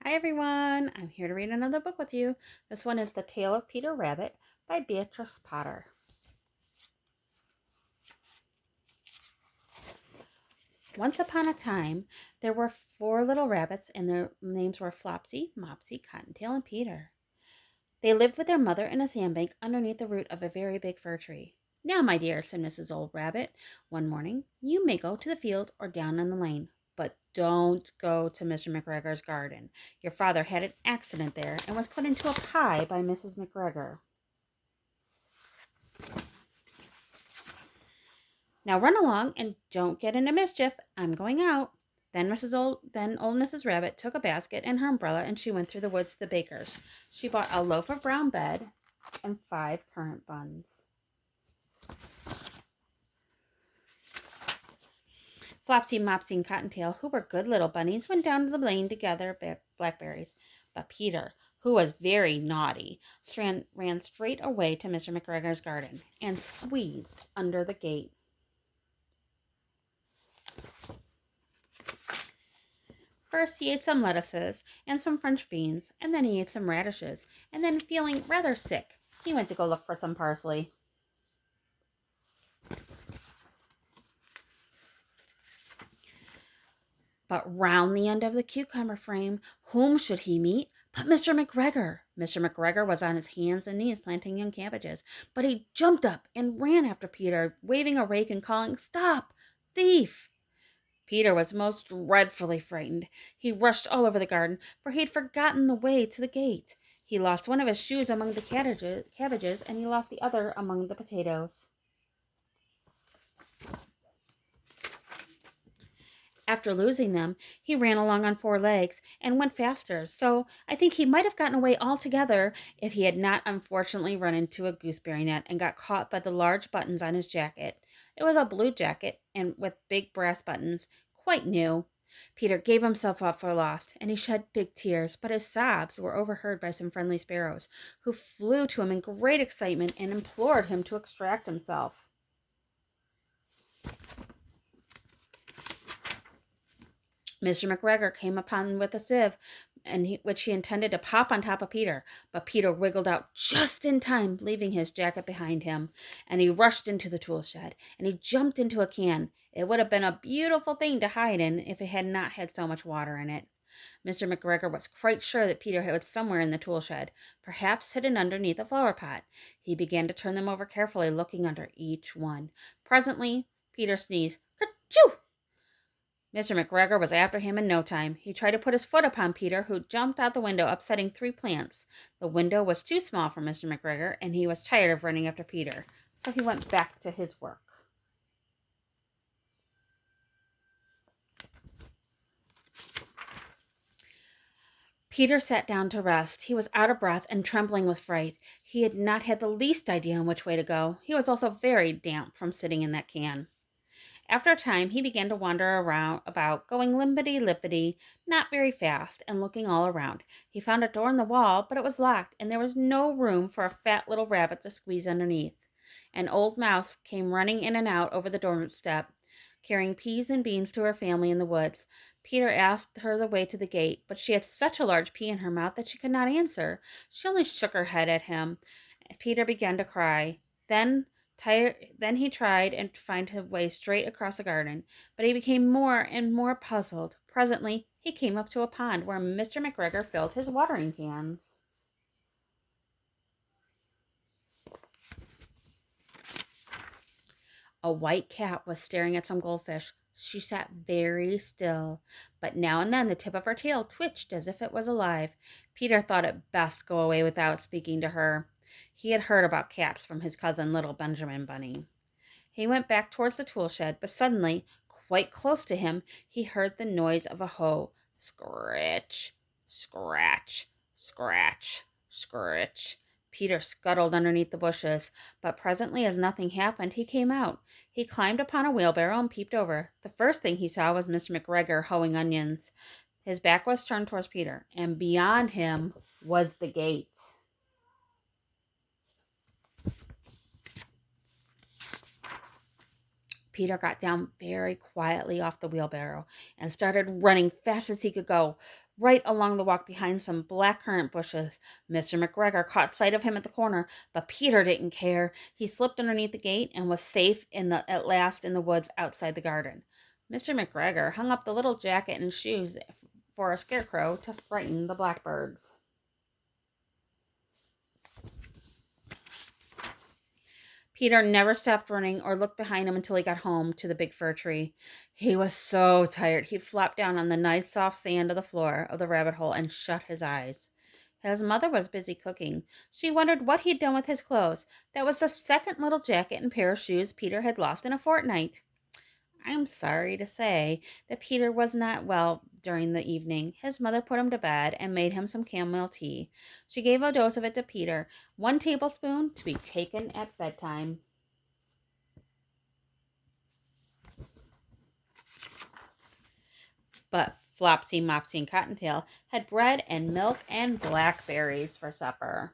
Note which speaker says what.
Speaker 1: Hi everyone, I'm here to read another book with you. This one is The Tale of Peter Rabbit by Beatrice Potter. Once upon a time, there were 4 little rabbits and their names were Flopsy, Mopsy, Cottontail, and Peter. They lived with their mother in a sandbank underneath the root of a very big fir tree. Now, my dear, said Mrs. Old Rabbit one morning, you may go to the field or down in the lane, but don't go to Mr. McGregor's garden. Your father had an accident there and was put into a pie by Mrs. McGregor. Now run along and don't get into mischief. I'm going out. Then old Mrs. Rabbit took a basket and her umbrella and she went through the woods to the baker's. She bought a loaf of brown bread and 5 currant buns. Flopsy, Mopsy, and Cottontail, who were good little bunnies, went down to the lane to gather blackberries. But Peter, who was very naughty, ran straight away to Mr. McGregor's garden and squeezed under the gate. First, he ate some lettuces and some French beans, and then he ate some radishes, and then, feeling rather sick, he went to go look for some parsley. But round the end of the cucumber frame, whom should he meet but Mr. McGregor? Mr. McGregor was on his hands and knees planting young cabbages, but he jumped up and ran after Peter, waving a rake and calling, "Stop, thief!" Peter was most dreadfully frightened. He rushed all over the garden, for he had forgotten the way to the gate. He lost one of his shoes among the cabbages, and he lost the other among the potatoes. After losing them, he ran along on 4 legs and went faster, so I think he might have gotten away altogether if he had not unfortunately run into a gooseberry net and got caught by the large buttons on his jacket. It was a blue jacket and with big brass buttons, quite new. Peter gave himself up for lost, and he shed big tears, but his sobs were overheard by some friendly sparrows, who flew to him in great excitement and implored him to extract himself. Mr. McGregor came upon with a sieve, which he intended to pop on top of Peter, but Peter wiggled out just in time, leaving his jacket behind him, and he rushed into the tool shed, and he jumped into a can. It would have been a beautiful thing to hide in if it had not had so much water in it. Mr. McGregor was quite sure that Peter was somewhere in the tool shed, perhaps hidden underneath a flower pot. He began to turn them over carefully, looking under each one. Presently, Peter sneezed. "Kerchoo!" Mr. McGregor was after him in no time. He tried to put his foot upon Peter, who jumped out the window, upsetting 3 plants. The window was too small for Mr. McGregor, and he was tired of running after Peter, so he went back to his work. Peter sat down to rest. He was out of breath and trembling with fright. He had not had the least idea on which way to go. He was also very damp from sitting in that can. After a time, he began to wander about, going limpity-lippity, not very fast, and looking all around. He found a door in the wall, but it was locked, and there was no room for a fat little rabbit to squeeze underneath. An old mouse came running in and out over the doorstep, carrying peas and beans to her family in the woods. Peter asked her the way to the gate, but she had such a large pea in her mouth that she could not answer. She only shook her head at him. Peter began to cry. Then he tried to find his way straight across the garden, but he became more and more puzzled. Presently, he came up to a pond where Mr. McGregor filled his watering cans. A white cat was staring at some goldfish. She sat very still, but now and then the tip of her tail twitched as if it was alive. Peter thought it best go away without speaking to her. He had heard about cats from his cousin, little Benjamin Bunny. He went back towards the tool shed, but suddenly, quite close to him, he heard the noise of a hoe. Scratch, scratch, scratch, scratch. Peter scuttled underneath the bushes, but presently, as nothing happened, he came out. He climbed upon a wheelbarrow and peeped over. The first thing he saw was Mr. McGregor hoeing onions. His back was turned towards Peter, and beyond him was the gate. Peter got down very quietly off the wheelbarrow and started running fast as he could go, right along the walk behind some blackcurrant bushes. Mr. McGregor caught sight of him at the corner, but Peter didn't care. He slipped underneath the gate and was safe at last in the woods outside the garden. Mr. McGregor hung up the little jacket and shoes for a scarecrow to frighten the blackbirds. Peter never stopped running or looked behind him until he got home to the big fir tree. He was so tired, he flopped down on the nice soft sand of the floor of the rabbit hole and shut his eyes. His mother was busy cooking. She wondered what he'd done with his clothes. That was the second little jacket and pair of shoes Peter had lost in a fortnight. I'm sorry to say that Peter was not well during the evening. His mother put him to bed and made him some chamomile tea. She gave a dose of it to Peter, 1 tablespoon to be taken at bedtime. But Flopsy, Mopsy, and Cottontail had bread and milk and blackberries for supper.